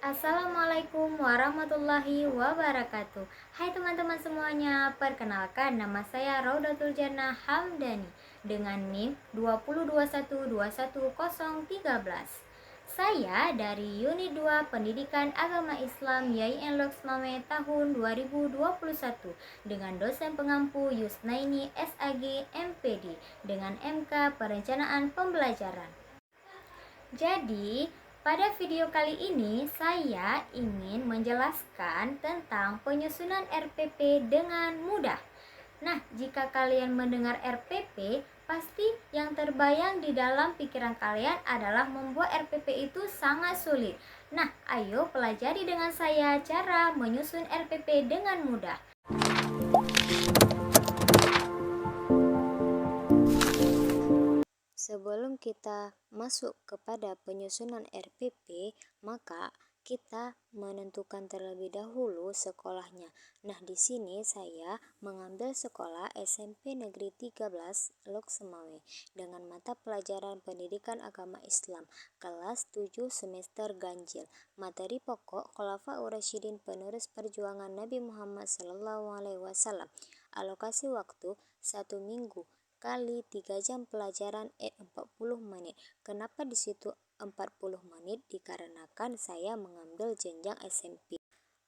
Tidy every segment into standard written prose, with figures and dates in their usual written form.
Assalamualaikum warahmatullahi wabarakatuh. Hai teman-teman semuanya, perkenalkan nama saya Raudatul Jannah Hamdani dengan NIM 202121013. Saya dari Unit 2 Pendidikan Agama Islam YIN Loks Mame tahun 2021 dengan dosen pengampu Yusnaini SAG MPD dengan MK Perencanaan Pembelajaran. Jadi, pada video kali ini saya ingin menjelaskan tentang penyusunan RPP dengan mudah. Nah, jika kalian mendengar RPP, pasti yang terbayang di dalam pikiran kalian adalah membuat RPP itu sangat sulit. Nah, ayo pelajari dengan saya cara menyusun RPP dengan mudah. Sebelum kita masuk kepada penyusunan RPP, maka kita menentukan terlebih dahulu sekolahnya. Nah, di sini saya mengambil sekolah SMP Negeri 13 Loks Mame dengan mata pelajaran Pendidikan Agama Islam kelas 7 semester ganjil. Materi pokok Khulafaur Rasyidin penerus perjuangan Nabi Muhammad SAW. Alokasi waktu 1 minggu kali 3 jam pelajaran 40 menit. Kenapa di situ 40 menit? Dikarenakan saya mengambil jenjang SMP.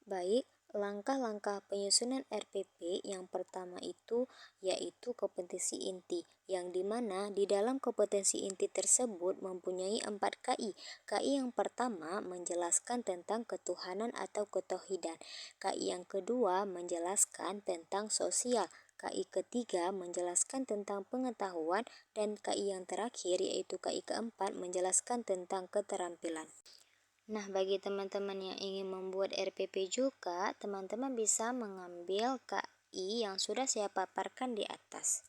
Baik, langkah-langkah penyusunan RPP yang pertama itu yaitu kompetensi inti, yang dimana di dalam kompetensi inti tersebut mempunyai 4 KI. KI yang pertama menjelaskan tentang ketuhanan atau ketauhidan. KI yang kedua menjelaskan tentang sosial. KI ketiga menjelaskan tentang pengetahuan, dan KI yang terakhir yaitu KI keempat menjelaskan tentang keterampilan. Nah, bagi teman-teman yang ingin membuat RPP juga, teman-teman bisa mengambil KI yang sudah saya paparkan di atas.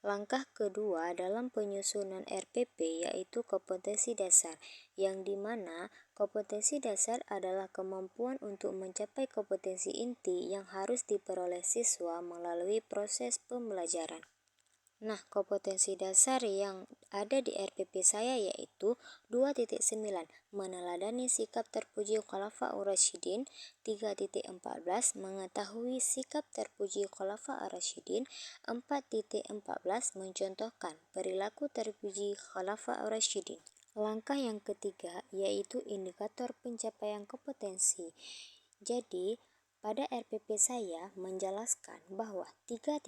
Langkah kedua dalam penyusunan RPP yaitu kompetensi dasar, yang dimana kompetensi dasar adalah kemampuan untuk mencapai kompetensi inti yang harus diperoleh siswa melalui proses pembelajaran. Nah, kompetensi dasar yang ada di RPP saya yaitu 2.9 meneladani sikap terpuji Khulafaur Rasyidin, 3.14 mengetahui sikap terpuji Khulafaur Rasyidin, 4.14 mencontohkan perilaku terpuji Khulafaur Rasyidin. Langkah yang ketiga yaitu indikator pencapaian kompetensi. Jadi, pada RPP saya menjelaskan bahwa 3.1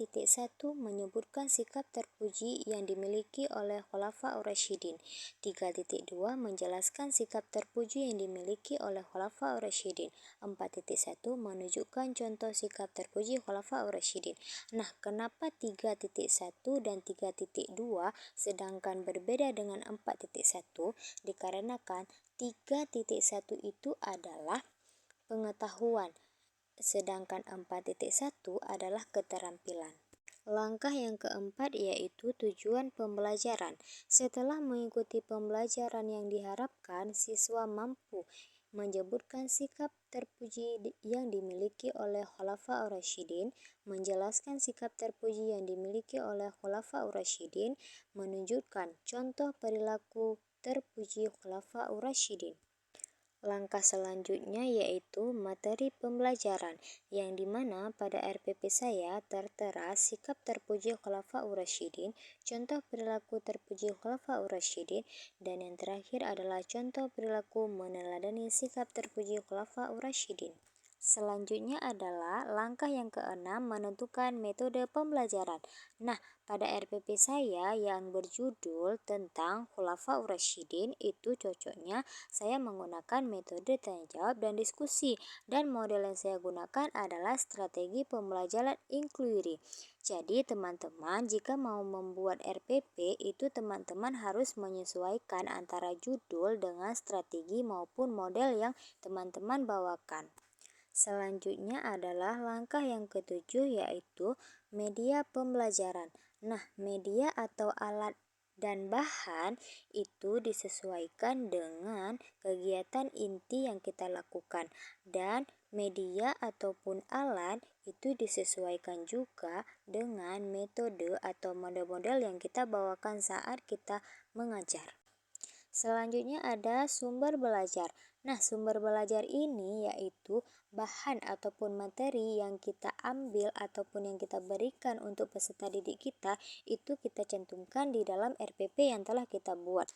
menyebutkan sikap terpuji yang dimiliki oleh Khulafaur Rasyidin, 3.2 menjelaskan sikap terpuji yang dimiliki oleh Khulafaur Rasyidin, 4.1 menunjukkan contoh sikap terpuji Khulafaur Rasyidin. Nah, kenapa 3.1 dan 3.2 sedangkan berbeda dengan 4.1? Dikarenakan 3.1 itu adalah pengetahuan, sedangkan 4.1 adalah keterampilan. Langkah yang keempat yaitu tujuan pembelajaran. Setelah mengikuti pembelajaran yang diharapkan, siswa mampu menyebutkan sikap terpuji yang dimiliki oleh Khulafaur Rasyidin, menjelaskan sikap terpuji yang dimiliki oleh Khulafaur Rasyidin, menunjukkan contoh perilaku terpuji Khulafaur Rasyidin. Langkah selanjutnya yaitu materi pembelajaran, yang dimana pada RPP saya tertera sikap terpuji Khulafaur Rasyidin, contoh perilaku terpuji Khulafaur Rasyidin, dan yang terakhir adalah contoh perilaku meneladani sikap terpuji Khulafaur Rasyidin. Selanjutnya adalah langkah yang keenam, menentukan metode pembelajaran. Nah, pada RPP saya yang berjudul tentang Khulafaur Rasyidin itu cocoknya saya menggunakan metode tanya jawab dan diskusi, dan model yang saya gunakan adalah strategi pembelajaran inquiry. Jadi teman-teman, jika mau membuat RPP itu teman-teman harus menyesuaikan antara judul dengan strategi maupun model yang teman-teman bawakan. Selanjutnya adalah langkah yang ketujuh yaitu media pembelajaran. Nah, media atau alat dan bahan itu disesuaikan dengan kegiatan inti yang kita lakukan, dan Media ataupun alat itu disesuaikan juga dengan metode atau model-model yang kita bawakan saat kita mengajar. Selanjutnya ada sumber belajar. Nah, sumber belajar ini yaitu bahan ataupun materi yang kita ambil ataupun yang kita berikan untuk peserta didik kita, itu kita cantumkan di dalam RPP yang telah kita buat.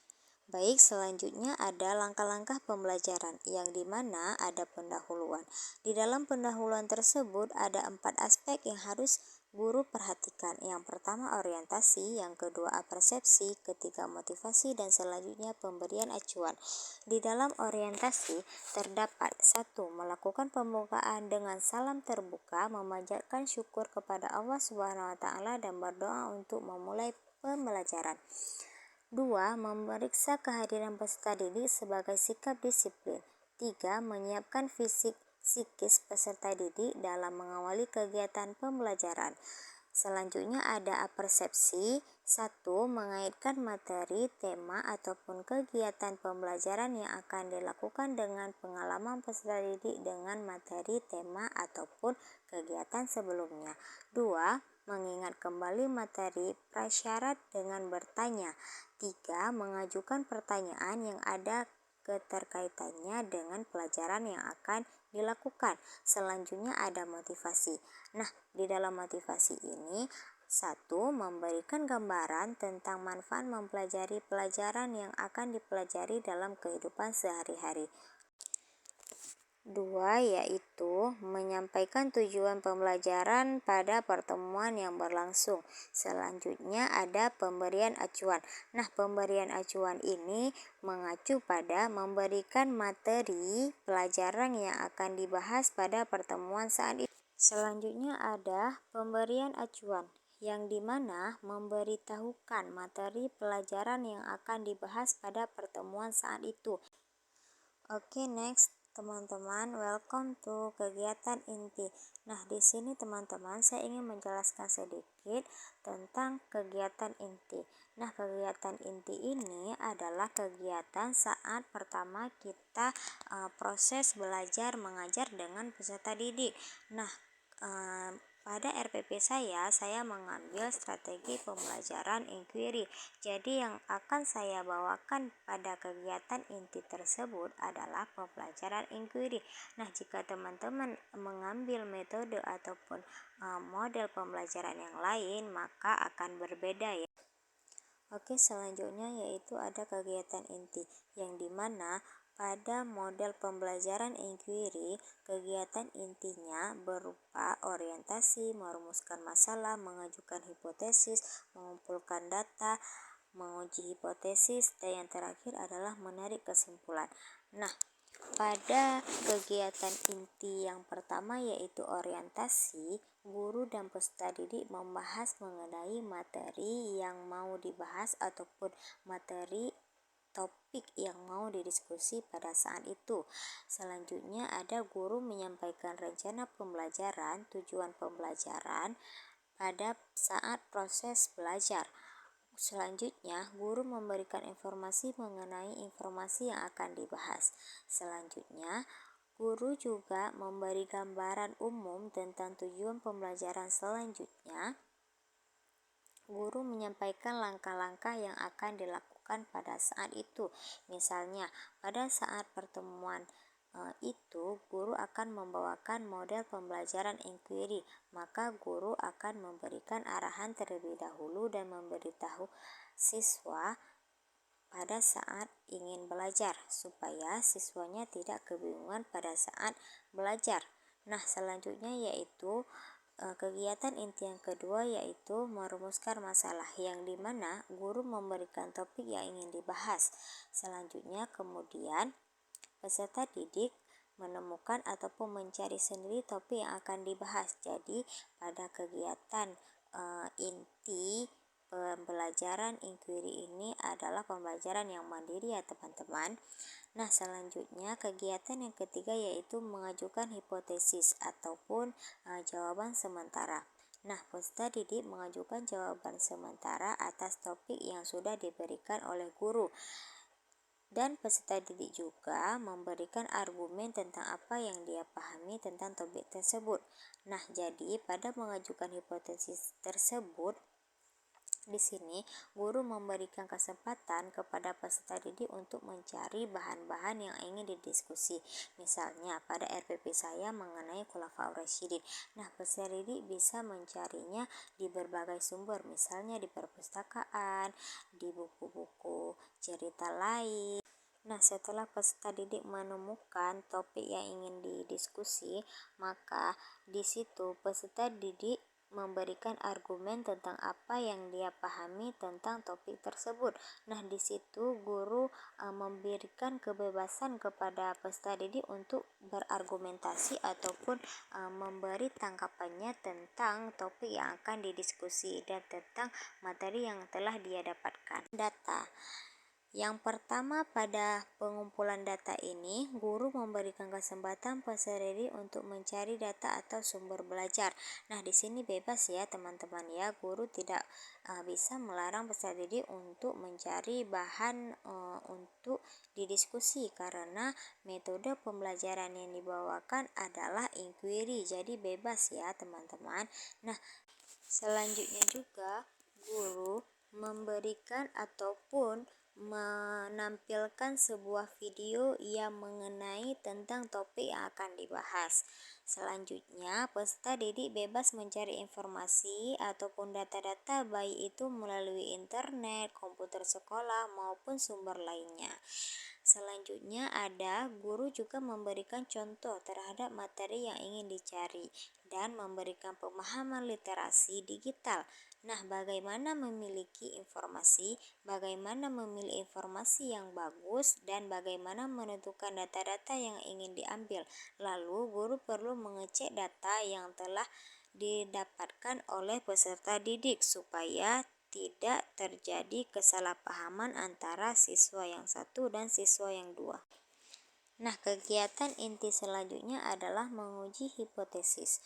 Baik, selanjutnya ada langkah-langkah pembelajaran yang dimana ada pendahuluan. Di dalam pendahuluan tersebut ada 4 aspek yang harus guru perhatikan. Yang pertama orientasi, yang kedua persepsi, ketiga motivasi, dan selanjutnya pemberian acuan. Di dalam orientasi terdapat 1. Melakukan pembukaan dengan salam terbuka, memanjatkan syukur kepada Allah Subhanahu wa taala dan berdoa untuk memulai pembelajaran. 2. Memeriksa kehadiran peserta didik sebagai sikap disiplin. 3. Menyiapkan fisik psikis peserta didik dalam mengawali kegiatan pembelajaran. Selanjutnya ada persepsi. 1. Mengaitkan materi, tema, ataupun kegiatan pembelajaran yang akan dilakukan dengan pengalaman peserta didik dengan materi, tema, ataupun kegiatan sebelumnya. 2. Mengingat kembali materi prasyarat dengan bertanya. 3. Mengajukan pertanyaan yang ada keterkaitannya dengan pelajaran yang akan dilakukan. Selanjutnya ada motivasi. Nah, di dalam motivasi ini 1. Memberikan gambaran tentang manfaat mempelajari pelajaran yang akan dipelajari dalam kehidupan sehari-hari. 2. Yaitu menyampaikan tujuan pembelajaran pada pertemuan yang berlangsung. Selanjutnya ada pemberian acuan. Nah, pemberian acuan ini mengacu pada memberikan materi pelajaran yang akan dibahas pada pertemuan saat itu. Selanjutnya ada pemberian acuan, yang dimana memberitahukan materi pelajaran yang akan dibahas pada pertemuan saat itu. Oke, next teman-teman, welcome to kegiatan inti. Nah, di sini teman-teman saya ingin menjelaskan sedikit tentang kegiatan inti. Nah, kegiatan inti ini adalah kegiatan saat pertama kita proses belajar mengajar dengan peserta didik. Nah, pada RPP saya mengambil strategi pembelajaran inquiry. Jadi yang akan saya bawakan pada kegiatan inti tersebut adalah pembelajaran inquiry. Nah, jika teman-teman mengambil metode ataupun model pembelajaran yang lain, maka akan berbeda ya. Oke, selanjutnya yaitu ada kegiatan inti, yang dimana pada model pembelajaran inquiry, kegiatan intinya berupa orientasi, merumuskan masalah, mengajukan hipotesis, mengumpulkan data, menguji hipotesis, dan yang terakhir adalah menarik kesimpulan. Nah, pada kegiatan inti yang pertama yaitu orientasi, guru dan peserta didik membahas mengenai materi yang mau dibahas ataupun materi topik yang mau didiskusi pada saat itu. Selanjutnya ada guru menyampaikan rencana pembelajaran, tujuan pembelajaran pada saat proses belajar. Selanjutnya, guru memberikan informasi mengenai informasi yang akan dibahas. Selanjutnya, guru juga memberi gambaran umum tentang tujuan pembelajaran. Selanjutnya, guru menyampaikan langkah-langkah yang akan dilakukan pada saat itu. Misalnya, pada saat pertemuan itu guru akan membawakan model pembelajaran inquiry, maka guru akan memberikan arahan terlebih dahulu dan memberitahu siswa pada saat ingin belajar supaya siswanya tidak kebingungan pada saat belajar. Nah, selanjutnya yaitu kegiatan inti yang kedua yaitu merumuskan masalah, yang dimana guru memberikan topik yang ingin dibahas. Selanjutnya kemudian peserta didik menemukan ataupun mencari sendiri topik yang akan dibahas. Jadi pada kegiatan inti pembelajaran inquiry ini adalah pembelajaran yang mandiri ya teman-teman. Nah, selanjutnya kegiatan yang ketiga yaitu mengajukan hipotesis ataupun jawaban sementara. Nah, peserta didik mengajukan jawaban sementara atas topik yang sudah diberikan oleh guru. Dan peserta didik juga memberikan argumen tentang apa yang dia pahami tentang topik tersebut. Nah, jadi pada mengajukan hipotesis tersebut, di sini guru memberikan kesempatan kepada peserta didik untuk mencari bahan-bahan yang ingin didiskusi. Misalnya pada RPP saya mengenai Khulafaur Rasyidin. Nah, peserta didik bisa mencarinya di berbagai sumber, misalnya di perpustakaan, di buku-buku cerita lain. Nah, setelah peserta didik menemukan topik yang ingin didiskusi, maka di situ peserta didik memberikan argumen tentang apa yang dia pahami tentang topik tersebut. Nah, di situ guru memberikan kebebasan kepada peserta didik untuk berargumentasi ataupun memberi tanggapannya tentang topik yang akan didiskusi dan tentang materi yang telah dia dapatkan. Data. Yang pertama, pada pengumpulan data ini, guru memberikan kesempatan peserta didik untuk mencari data atau sumber belajar. Nah, di sini bebas ya teman-teman ya, guru tidak bisa melarang peserta didik untuk mencari bahan untuk didiskusi karena metode pembelajaran yang dibawakan adalah inquiry, jadi bebas ya teman-teman. Nah, selanjutnya juga guru memberikan ataupun menampilkan sebuah video yang mengenai tentang topik yang akan dibahas. Selanjutnya, peserta didik bebas mencari informasi ataupun data-data baik itu melalui internet, komputer sekolah maupun sumber lainnya. Selanjutnya ada guru juga memberikan contoh terhadap materi yang ingin dicari dan memberikan pemahaman literasi digital. Nah, bagaimana memiliki informasi, bagaimana memilih informasi yang bagus, dan bagaimana menentukan data-data yang ingin diambil. Lalu, guru perlu mengecek data yang telah didapatkan oleh peserta didik supaya tidak terjadi kesalahpahaman antara siswa yang satu dan siswa yang dua. Nah, kegiatan inti selanjutnya adalah menguji hipotesis.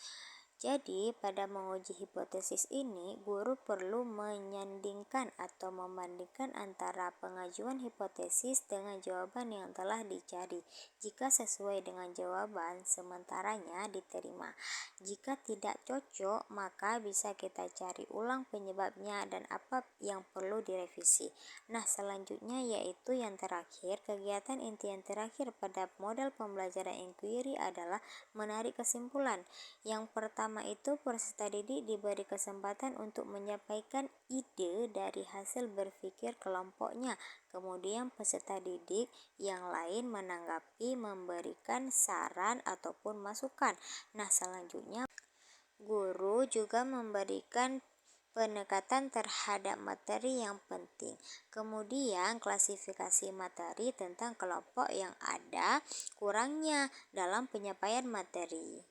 Jadi, pada menguji hipotesis ini, guru perlu menyandingkan atau membandingkan antara pengajuan hipotesis dengan jawaban yang telah dicari. Jika sesuai dengan jawaban, sementaranya diterima. Jika tidak cocok, maka bisa kita cari ulang penyebabnya dan apa yang perlu direvisi. Nah, selanjutnya yaitu yang terakhir, kegiatan inti yang terakhir pada model pembelajaran inquiry adalah menarik kesimpulan. Yang pertama itu peserta didik diberi kesempatan untuk menyampaikan ide dari hasil berpikir kelompoknya. Kemudian peserta didik yang lain menanggapi, memberikan saran ataupun masukan. Nah, selanjutnya guru juga memberikan penekatan terhadap materi yang penting. Kemudian klasifikasi materi tentang kelompok yang ada kurangnya dalam penyampaian materi.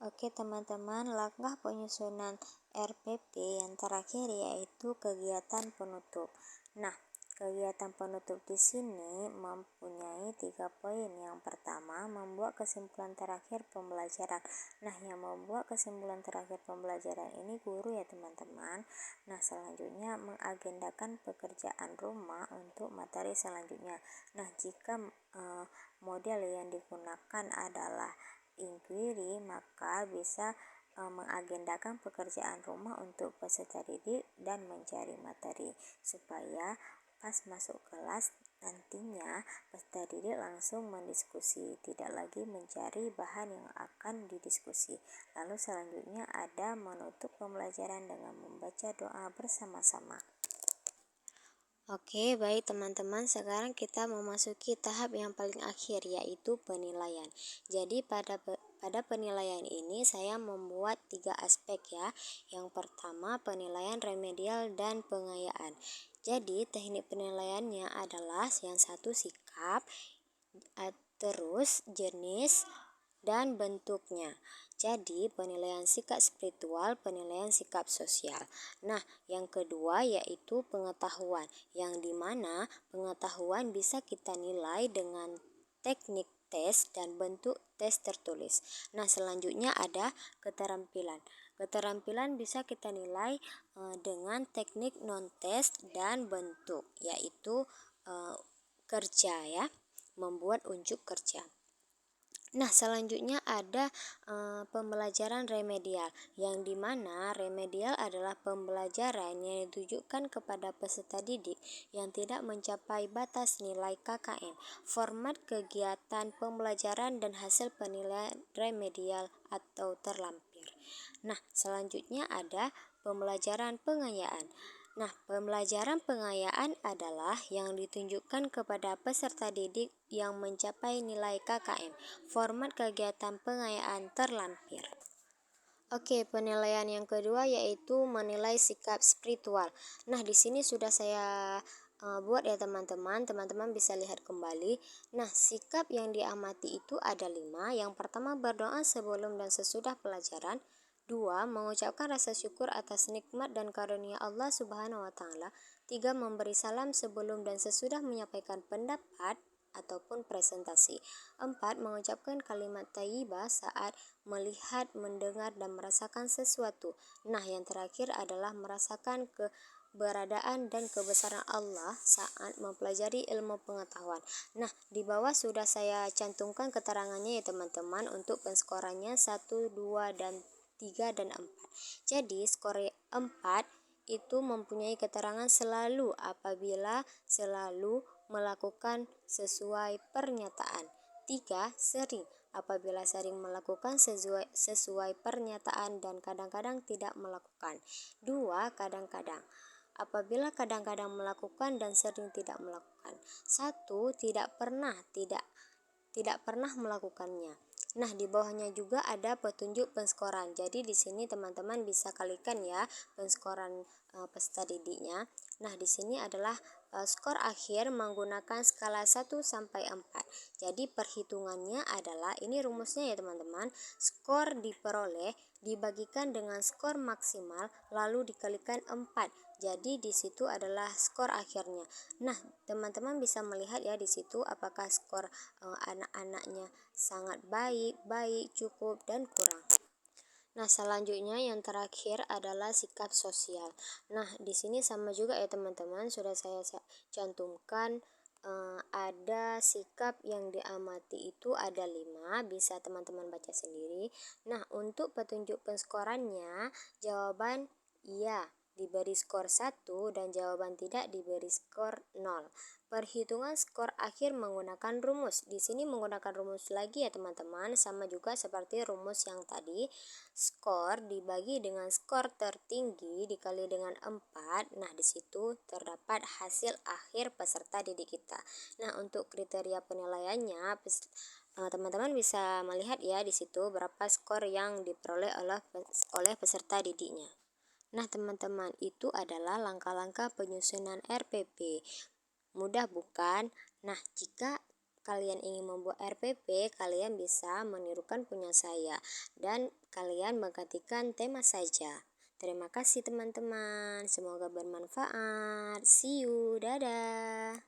Oke teman-teman, langkah penyusunan RPP yang terakhir yaitu kegiatan penutup. Nah, kegiatan penutup di sini mempunyai 3 poin. Yang pertama, membuat kesimpulan terakhir pembelajaran. Nah, yang membuat kesimpulan terakhir pembelajaran ini guru ya teman-teman. Nah, selanjutnya mengagendakan pekerjaan rumah untuk materi selanjutnya. Nah, jika model yang digunakan adalah inquiry, maka bisa mengagendakan pekerjaan rumah untuk peserta didik dan mencari materi supaya pas masuk kelas nantinya peserta didik langsung mendiskusi, tidak lagi mencari bahan yang akan didiskusi. Lalu selanjutnya ada menutup pembelajaran dengan membaca doa bersama-sama. Oke, baik teman-teman, sekarang kita memasuki tahap yang paling akhir yaitu penilaian. Jadi pada penilaian ini saya membuat 3 aspek ya. Yang pertama penilaian remedial dan pengayaan. Jadi teknik penilaiannya adalah yang satu sikap, terus jenis dan bentuknya. Jadi penilaian sikap spiritual, penilaian sikap sosial. Nah, yang kedua yaitu pengetahuan, yang dimana pengetahuan bisa kita nilai dengan teknik tes dan bentuk tes tertulis. Nah, selanjutnya ada keterampilan. Keterampilan bisa kita nilai dengan teknik non-tes dan bentuk, yaitu kerja ya, membuat unjuk kerja. Nah, selanjutnya ada pembelajaran remedial, yang dimana remedial adalah pembelajaran yang ditujukan kepada peserta didik yang tidak mencapai batas nilai KKM. Format kegiatan pembelajaran dan hasil penilaian remedial atau terlampir. Nah, selanjutnya ada pembelajaran pengayaan. Nah, pembelajaran pengayaan adalah yang ditunjukkan kepada peserta didik yang mencapai nilai KKM. Format kegiatan pengayaan terlampir. Oke, penilaian yang kedua yaitu menilai sikap spiritual. Nah, di sini sudah saya buat ya teman-teman. Teman-teman bisa lihat kembali. Nah, sikap yang diamati itu ada 5. Yang pertama, berdoa sebelum dan sesudah pelajaran. 2. Mengucapkan rasa syukur atas nikmat dan karunia Allah Subhanahu wa Ta'ala. 3. Memberi salam sebelum dan sesudah menyampaikan pendapat ataupun presentasi. 4. Mengucapkan kalimat thayyibah saat melihat, mendengar, dan merasakan sesuatu. Nah, yang terakhir adalah merasakan keberadaan dan kebesaran Allah saat mempelajari ilmu pengetahuan. Nah, di bawah sudah saya cantumkan keterangannya ya teman-teman untuk penskorannya 1, 2, dan 3 dan 4. Jadi skor 4 itu mempunyai keterangan selalu apabila selalu melakukan sesuai pernyataan. 3. Sering apabila sering melakukan sesuai pernyataan dan kadang-kadang tidak melakukan. 2. Kadang-kadang apabila kadang-kadang melakukan dan sering tidak melakukan. 1. Tidak pernah melakukannya. Nah, di bawahnya juga ada petunjuk penskoran. Jadi di sini teman-teman bisa kalikan ya penskoran peserta didiknya. Nah, di sini adalah skor akhir menggunakan skala 1 sampai 4. Jadi perhitungannya adalah ini rumusnya ya teman-teman. Skor diperoleh dibagikan dengan skor maksimal lalu dikalikan 4. Jadi di situ adalah skor akhirnya. Nah, teman-teman bisa melihat ya di situ apakah skor anak-anaknya sangat baik, cukup, dan kurang. Nah, selanjutnya yang terakhir adalah sikap sosial. Nah, di sini sama juga ya teman-teman, sudah saya cantumkan ada sikap yang diamati itu ada 5, bisa teman-teman baca sendiri. Nah, untuk petunjuk penskorannya, jawaban iya diberi skor 1 dan jawaban tidak diberi skor 0. Perhitungan skor akhir menggunakan rumus. Di sini menggunakan rumus lagi ya teman-teman, sama juga seperti rumus yang tadi. Skor dibagi dengan skor tertinggi dikali dengan 4. Nah, di situ terdapat hasil akhir peserta didik kita. Nah, untuk kriteria penilaiannya teman-teman bisa melihat ya di situ berapa skor yang diperoleh oleh peserta didiknya. Nah, teman-teman, itu adalah langkah-langkah penyusunan RPP. Mudah bukan? Nah, jika kalian ingin membuat RPP, kalian bisa menirukan punya saya dan kalian menggantikan tema saja. Terima kasih teman-teman, semoga bermanfaat. See you, dadah.